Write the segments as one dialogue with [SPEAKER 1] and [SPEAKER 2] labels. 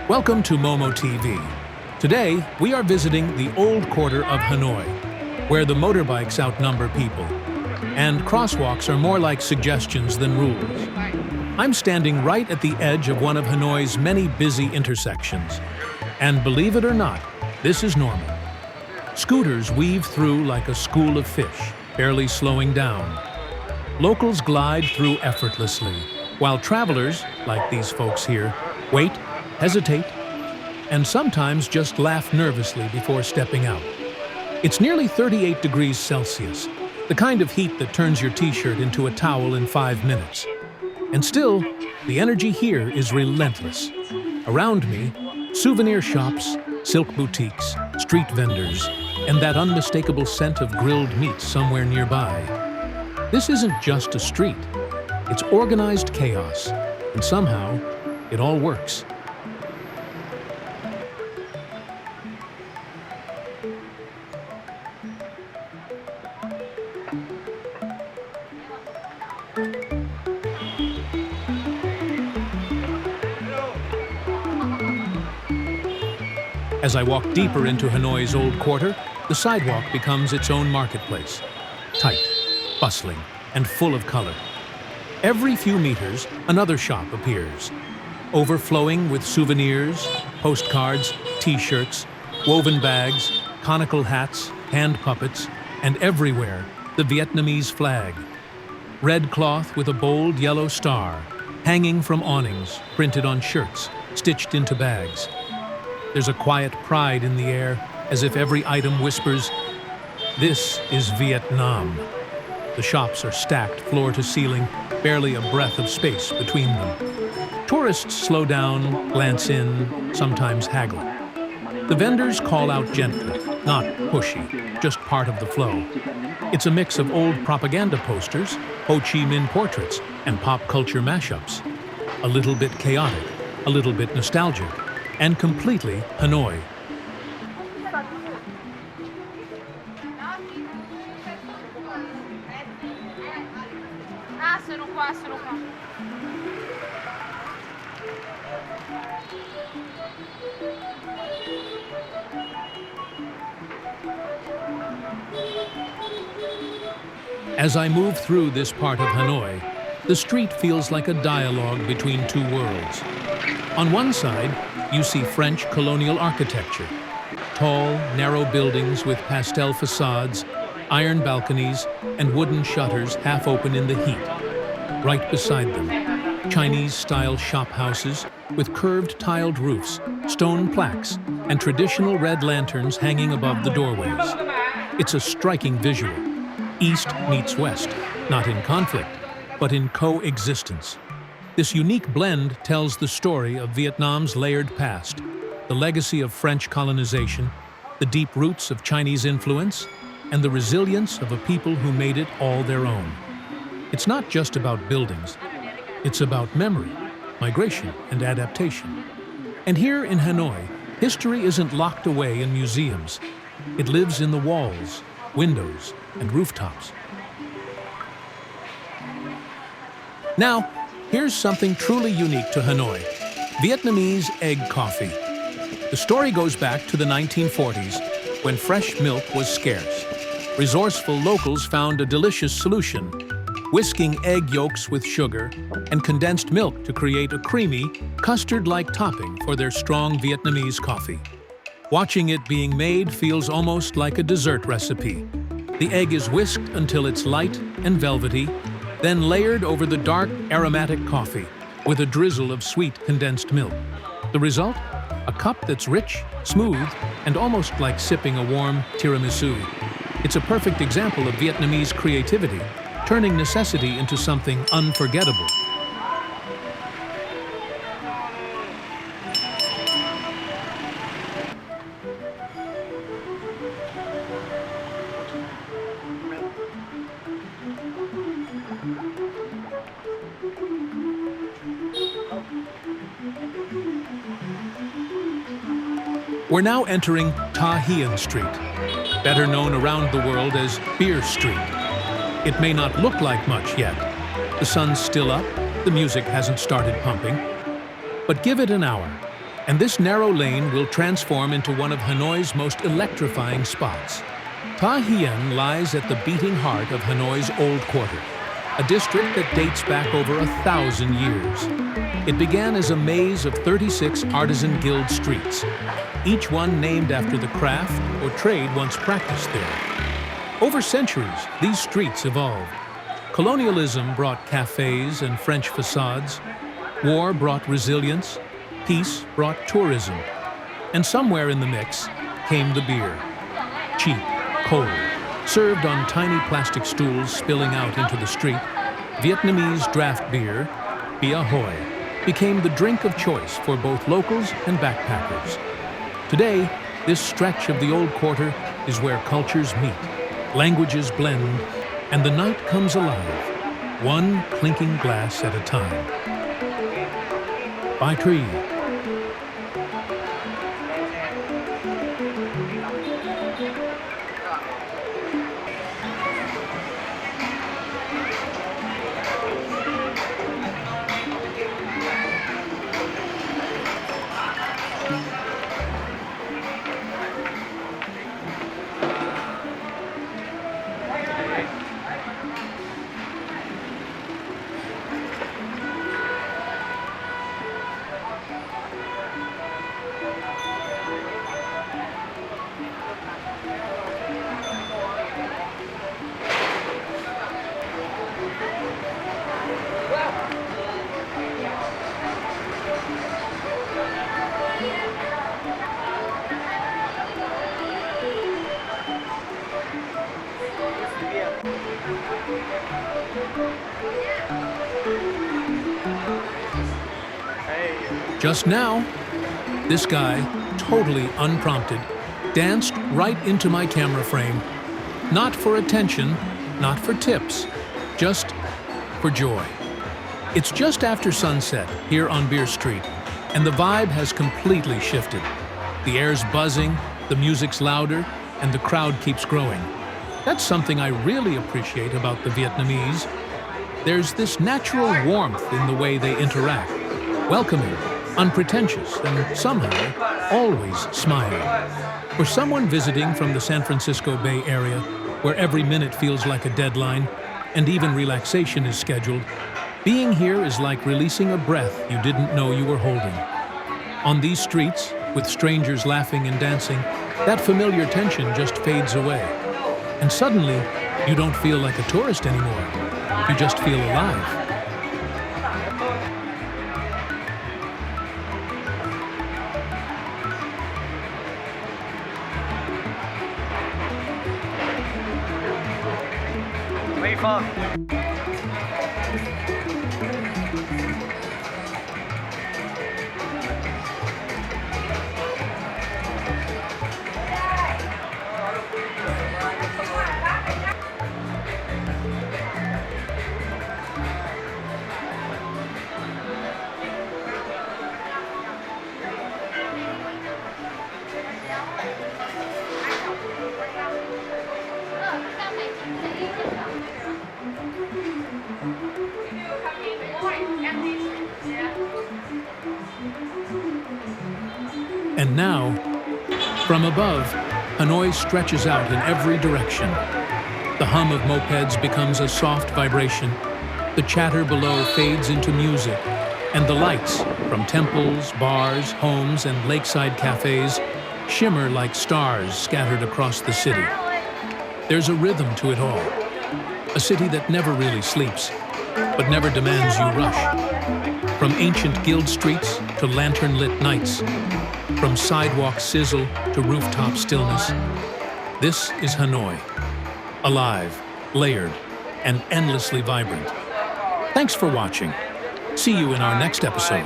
[SPEAKER 1] Welcome to Momo TV. Today, we are visiting the Old Quarter of Hanoi, where the motorbikes outnumber people, and crosswalks are more like suggestions than rules. I'm standing right at the edge of one of Hanoi's many busy intersections. And believe it or not, this is normal. Scooters weave through like a school of fish, barely slowing down. Locals glide through effortlessly, while travelers, like these folks here, wait, hesitate, and sometimes just laugh nervously before stepping out. It's nearly 38 degrees Celsius, the kind of heat that turns your t-shirt into a towel in 5 minutes. And still, the energy here is relentless. Around me, souvenir shops, silk boutiques, street vendors, and that unmistakable scent of grilled meat somewhere nearby. This isn't just a street. It's organized chaos, and somehow, it all works. As I walk deeper into Hanoi's Old Quarter, the sidewalk becomes its own marketplace. Tight, bustling, and full of color. Every few meters, another shop appears, overflowing with souvenirs, postcards, t-shirts, woven bags, conical hats, hand puppets, and everywhere, the Vietnamese flag. Red cloth with a bold yellow star, hanging from awnings, printed on shirts, stitched into bags. There's a quiet pride in the air, as if every item whispers, "This is Vietnam." The shops are stacked floor to ceiling, barely a breath of space between them. Tourists slow down, glance in, sometimes haggle. The vendors call out gently, not pushy, just part of the flow. It's a mix of old propaganda posters, Ho Chi Minh portraits, and pop culture mashups. A little bit chaotic, a little bit nostalgic, and completely Hanoi. As I move through this part of Hanoi, the street feels like a dialogue between two worlds. On one side, you see French colonial architecture. Tall, narrow buildings with pastel facades, iron balconies, and wooden shutters half open in the heat. Right beside them, Chinese-style shop houses with curved tiled roofs, stone plaques, and traditional red lanterns hanging above the doorways. It's a striking visual. East meets West, not in conflict, but in coexistence. This unique blend tells the story of Vietnam's layered past, the legacy of French colonization, the deep roots of Chinese influence, and the resilience of a people who made it all their own. It's not just about buildings. It's about memory, migration, and adaptation. And here in Hanoi, history isn't locked away in museums. It lives in the walls, windows, and rooftops. Now, here's something truly unique to Hanoi: Vietnamese egg coffee. The story goes back to the 1940s, when fresh milk was scarce. Resourceful locals found a delicious solution: whisking egg yolks with sugar and condensed milk to create a creamy, custard-like topping for their strong Vietnamese coffee. Watching it being made feels almost like a dessert recipe. The egg is whisked until it's light and velvety, then layered over the dark, aromatic coffee with a drizzle of sweet condensed milk. The result? A cup that's rich, smooth, and almost like sipping a warm tiramisu. It's a perfect example of Vietnamese creativity, turning necessity into something unforgettable. We're now entering Hiện Street, better known around the world as Beer Street. It may not look like much yet. The sun's still up, the music hasn't started pumping. But give it an hour, And this narrow lane will transform into one of Hanoi's most electrifying spots. Hiện lies at the beating heart of Hanoi's Old Quarter, a district that dates back over 1,000 years. It began as a maze of 36 artisan guild streets, each one named after the craft or trade once practiced there. Over centuries, these streets evolved. Colonialism brought cafes and French facades. War brought resilience. Peace brought tourism. And somewhere in the mix came the beer. Cheap, cold, served on tiny plastic stools spilling out into the street, Vietnamese draft beer, Bia Hoi, became the drink of choice for both locals and backpackers. Today, this stretch of the Old Quarter is where cultures meet, languages blend, and the night comes alive, one clinking glass at a time. By tree. Just now, this guy, totally unprompted, danced right into my camera frame. Not for attention, not for tips, just for joy. It's just after sunset here on Beer Street, and the vibe has completely shifted. The air's buzzing, the music's louder, and the crowd keeps growing. That's something I really appreciate about the Vietnamese. There's this natural warmth in the way they interact, welcoming, unpretentious, and somehow always smiling. For someone visiting from the San Francisco Bay Area, where every minute feels like a deadline, and even relaxation is scheduled, being here is like releasing a breath you didn't know you were holding. On these streets, with strangers laughing and dancing, that familiar tension just fades away. And suddenly, you don't feel like a tourist anymore. You just feel alive. And now, from above, Hanoi stretches out in every direction. The hum of mopeds becomes a soft vibration. The chatter below fades into music, and the lights from temples, bars, homes, and lakeside cafes shimmer like stars scattered across the city. There's a rhythm to it all. A city that never really sleeps, but never demands you rush. From ancient guild streets to lantern-lit nights, from sidewalk sizzle to rooftop stillness, this is Hanoi. Alive, layered, and endlessly vibrant. Thanks for watching. See you in our next episode.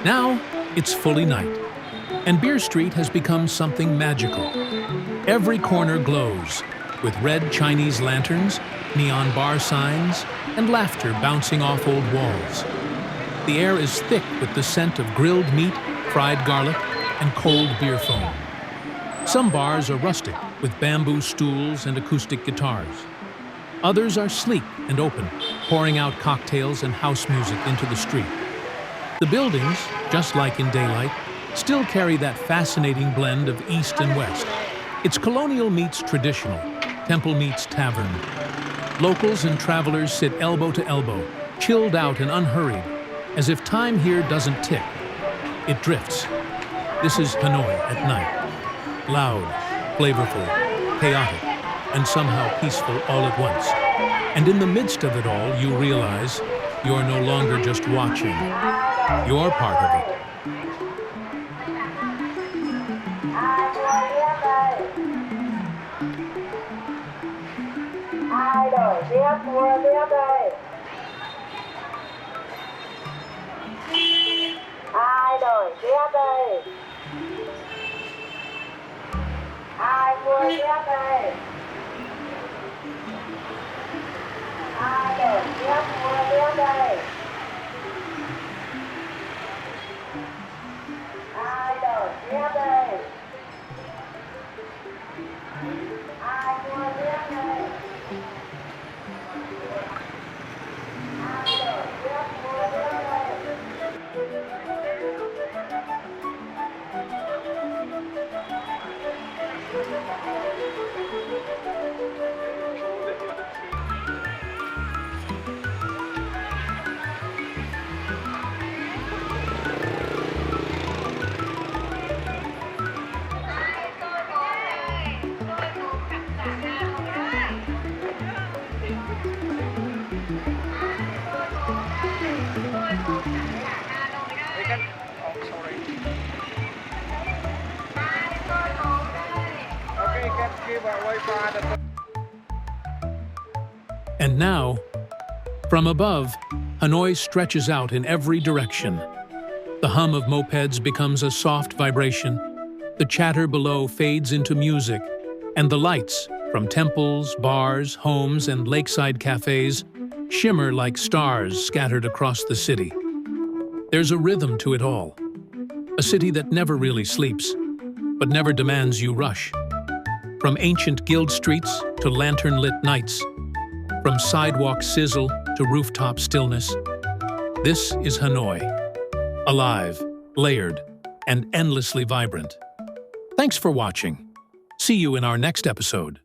[SPEAKER 1] Now, it's fully night, And Beer Street has become something magical. Every corner glows, with red Chinese lanterns, neon bar signs, and laughter bouncing off old walls. The air is thick with the scent of grilled meat, fried garlic, and cold beer foam. Some bars are rustic, with bamboo stools and acoustic guitars. Others are sleek and open, pouring out cocktails and house music into the street. The buildings, just like in daylight, still carry that fascinating blend of East and West. It's colonial meets traditional, temple meets tavern. Locals and travelers sit elbow to elbow, chilled out and unhurried, as if time here doesn't tick. It drifts. This is Hanoi at night. Loud, flavorful, chaotic, and somehow peaceful all at once. And in the midst of it all, you realize you're no longer just watching. You're part of it.
[SPEAKER 2] Ai đổi tiếp, mua tiếp đây. Ai đổi tiếp đây. Ai mua tiếp đây. Ai đổi tiếp, mua tiếp đây. Ai đổi tiếp đây. Ai mua tiếp đây.
[SPEAKER 1] And now, from above, Hanoi stretches out in every direction. The hum of mopeds becomes a soft vibration, the chatter below fades into music, and the lights, from temples, bars, homes, and lakeside cafes, shimmer like stars scattered across the city. There's a rhythm to it all, a city that never really sleeps, but never demands you rush. From ancient guild streets to lantern-lit nights, from sidewalk sizzle to rooftop stillness, this is Hanoi. Alive, layered, and endlessly vibrant. Thanks for watching. See you in our next episode.